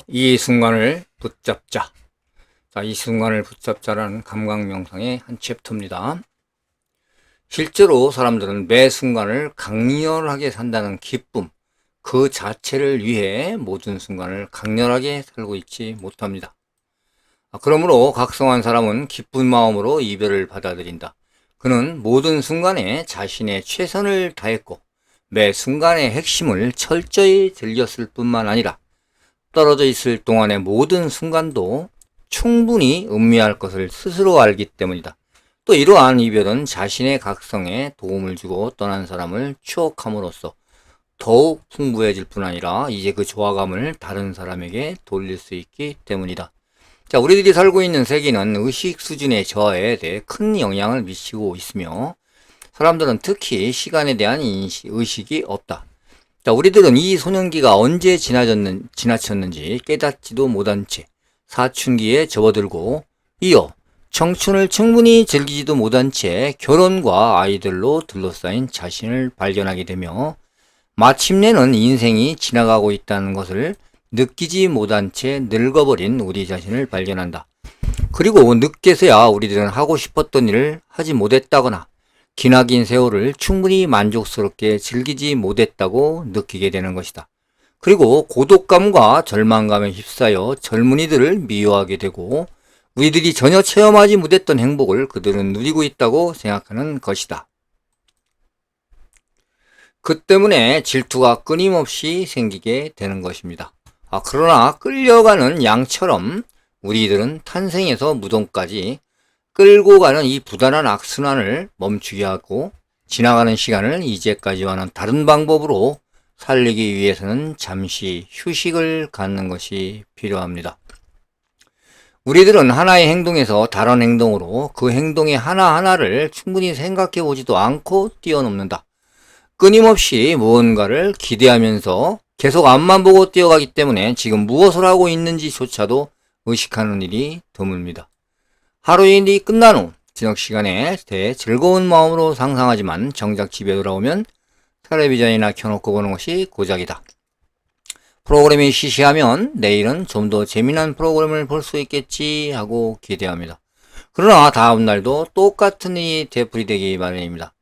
이 순간을 붙잡자. 자, 이 순간을 붙잡자라는 감각명상의 한 챕터입니다. 실제로 사람들은 매 순간을 강렬하게 산다는 기쁨, 그 자체를 위해 모든 순간을 강렬하게 살고 있지 못합니다. 그러므로 각성한 사람은 기쁜 마음으로 이별을 받아들인다. 그는 모든 순간에 자신의 최선을 다했고 매 순간의 핵심을 철저히 즐겼을 뿐만 아니라 떨어져 있을 동안의 모든 순간도 충분히 음미할 것을 스스로 알기 때문이다. 또 이러한 이별은 자신의 각성에 도움을 주고 떠난 사람을 추억함으로써 더욱 풍부해질 뿐 아니라 이제 그 조화감을 다른 사람에게 돌릴 수 있기 때문이다. 자, 우리들이 살고 있는 세계는 의식 수준의 저하에 대해 큰 영향을 미치고 있으며 사람들은 특히 시간에 대한 의식이 없다. 자, 우리들은 이 소년기가 언제 지나쳤는지 깨닫지도 못한 채 사춘기에 접어들고 이어 청춘을 충분히 즐기지도 못한 채 결혼과 아이들로 둘러싸인 자신을 발견하게 되며 마침내는 인생이 지나가고 있다는 것을 느끼지 못한 채 늙어버린 우리 자신을 발견한다. 그리고 늦게서야 우리들은 하고 싶었던 일을 하지 못했다거나 기나긴 세월을 충분히 만족스럽게 즐기지 못했다고 느끼게 되는 것이다. 그리고 고독감과 절망감에 휩싸여 젊은이들을 미워하게 되고 우리들이 전혀 체험하지 못했던 행복을 그들은 누리고 있다고 생각하는 것이다. 그 때문에 질투가 끊임없이 생기게 되는 것입니다. 그러나 끌려가는 양처럼 우리들은 탄생에서 무덤까지 끌고 가는 이 부단한 악순환을 멈추게 하고 지나가는 시간을 이제까지와는 다른 방법으로 살리기 위해서는 잠시 휴식을 갖는 것이 필요합니다. 우리들은 하나의 행동에서 다른 행동으로 그 행동의 하나하나를 충분히 생각해 보지도 않고 뛰어넘는다. 끊임없이 무언가를 기대하면서 계속 앞만 보고 뛰어가기 때문에 지금 무엇을 하고 있는지조차도 의식하는 일이 드뭅니다. 하루의 일이 끝난 후 저녁 시간에 대해 즐거운 마음으로 상상하지만 정작 집에 돌아오면 텔레비전이나 켜놓고 보는 것이 고작이다. 프로그램이 시시하면 내일은 좀 더 재미난 프로그램을 볼 수 있겠지 하고 기대합니다. 그러나 다음날도 똑같은 일이 되풀이되기 마련입니다.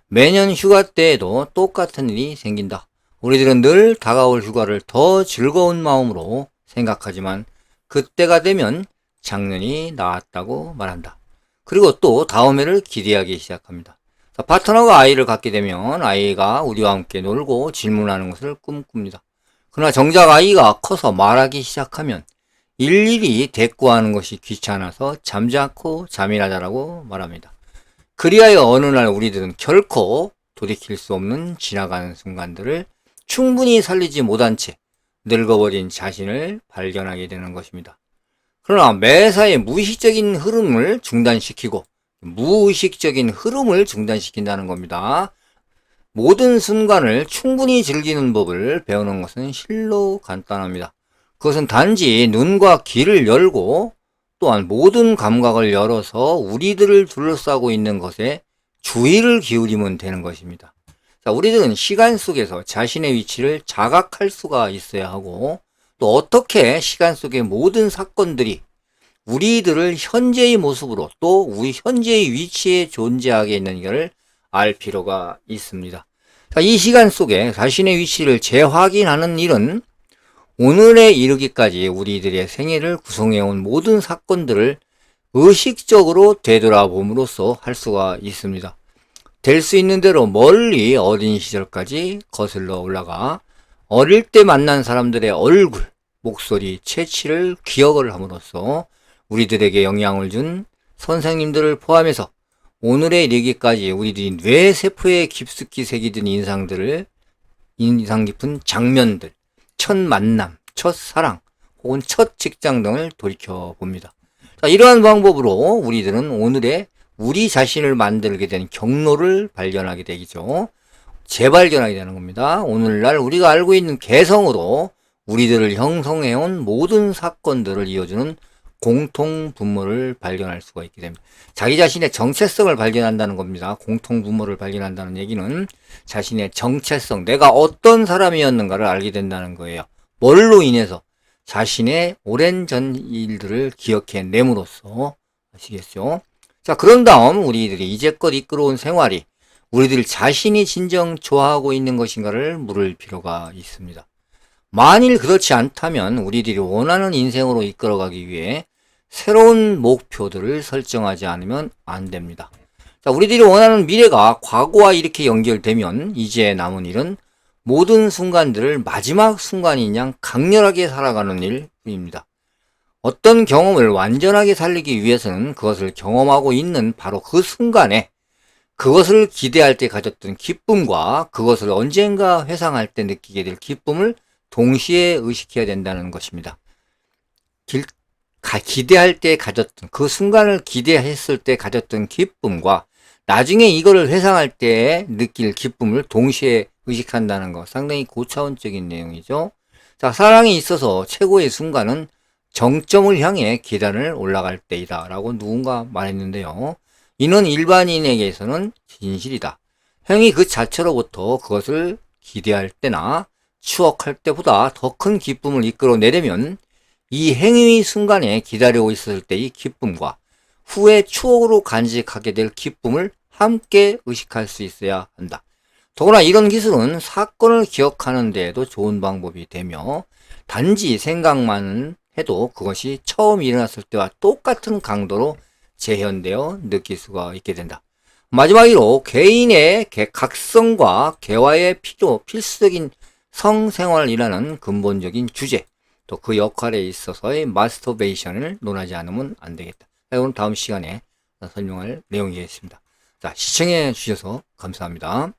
매년 휴가 때에도 똑같은 일이 생긴다. 우리들은 늘 다가올 휴가를 더 즐거운 마음으로 생각하지만 그때가 되면 작년이 나았다고 말한다. 그리고 또 다음 해를 기대하기 시작합니다. 파트너가 아이를 갖게 되면 아이가 우리와 함께 놀고 질문하는 것을 꿈꿉니다. 그러나 정작 아이가 커서 말하기 시작하면 일일이 대꾸하는 것이 귀찮아서 잠자코 잠이나 자라고 말합니다. 그리하여 어느 날 우리들은 결코 돌이킬 수 없는 지나가는 순간들을 충분히 살리지 못한 채 늙어버린 자신을 발견하게 되는 것입니다. 그러나 매사에 무의식적인 흐름을 중단시키고 무의식적인 흐름을 중단시킨다는 겁니다. 모든 순간을 충분히 즐기는 법을 배우는 것은 실로 간단합니다. 그것은 단지 눈과 귀를 열고 또한 모든 감각을 열어서 우리들을 둘러싸고 있는 것에 주의를 기울이면 되는 것입니다. 자, 우리들은 시간 속에서 자신의 위치를 자각할 수가 있어야 하고 또 어떻게 시간 속의 모든 사건들이 우리들을 현재의 모습으로 또 우리 현재의 위치에 존재하게 있는 것을 알 필요가 있습니다. 자, 이 시간 속에 자신의 위치를 재확인하는 일은 오늘에 이르기까지 우리들의 생애를 구성해온 모든 사건들을 의식적으로 되돌아봄으로써 할 수가 있습니다. 될 수 있는 대로 멀리 어린 시절까지 거슬러 올라가 어릴 때 만난 사람들의 얼굴, 목소리, 체취를 기억을 함으로써 우리들에게 영향을 준 선생님들을 포함해서 오늘에 이르기까지 우리들이 뇌세포에 깊숙이 새기든 인상 깊은 장면들, 첫 만남, 첫 사랑, 혹은 첫 직장 등을 돌이켜봅니다. 자, 이러한 방법으로 우리들은 오늘의 우리 자신을 만들게 된 경로를 발견하게 되겠죠. 재발견하게 되는 겁니다. 오늘날 우리가 알고 있는 개성으로 우리들을 형성해온 모든 사건들을 이어주는 공통 분모를 발견할 수가 있게 됩니다. 자기 자신의 정체성을 발견한다는 겁니다. 공통 분모를 발견한다는 얘기는 자신의 정체성, 내가 어떤 사람이었는가를 알게 된다는 거예요. 뭘로 인해서? 자신의 오랜 전 일들을 기억해냄으로써 아시겠죠? 자, 그런 다음 우리들이 이제껏 이끌어온 생활이 우리들 자신이 진정 좋아하고 있는 것인가를 물을 필요가 있습니다. 만일 그렇지 않다면 우리들이 원하는 인생으로 이끌어가기 위해 새로운 목표들을 설정하지 않으면 안 됩니다. 자, 우리들이 원하는 미래가 과거와 이렇게 연결되면 이제 남은 일은 모든 순간들을 마지막 순간인 양 강렬하게 살아가는 일입니다. 어떤 경험을 완전하게 살리기 위해서는 그것을 경험하고 있는 바로 그 순간에 그것을 기대할 때 가졌던 기쁨과 그것을 언젠가 회상할 때 느끼게 될 기쁨을 동시에 의식해야 된다는 것입니다. 기대할 때 가졌던 그 순간을 기대했을 때 가졌던 기쁨과 나중에 이거를 회상할 때 느낄 기쁨을 동시에 의식한다는 것, 상당히 고차원적인 내용이죠. 자, 사랑에 있어서 최고의 순간은 정점을 향해 계단을 올라갈 때이다 라고 누군가 말했는데요. 이는 일반인에게서는 진실이다. 행위 그 자체로부터 그것을 기대할 때나 추억할 때보다 더 큰 기쁨을 이끌어내려면 이 행위 순간에 기다리고 있을 때의 기쁨과 후에 추억으로 간직하게 될 기쁨을 함께 의식할 수 있어야 한다. 더구나 이런 기술은 사건을 기억하는 데에도 좋은 방법이 되며 단지 생각만 해도 그것이 처음 일어났을 때와 똑같은 강도로 재현되어 느낄 수가 있게 된다. 마지막으로 개인의 각성과 개화의 필수적인 성생활이라는 근본적인 주제, 또 그 역할에 있어서의 마스터베이션을 논하지 않으면 안 되겠다. 이건 다음 시간에 설명할 내용이겠습니다. 자, 시청해 주셔서 감사합니다.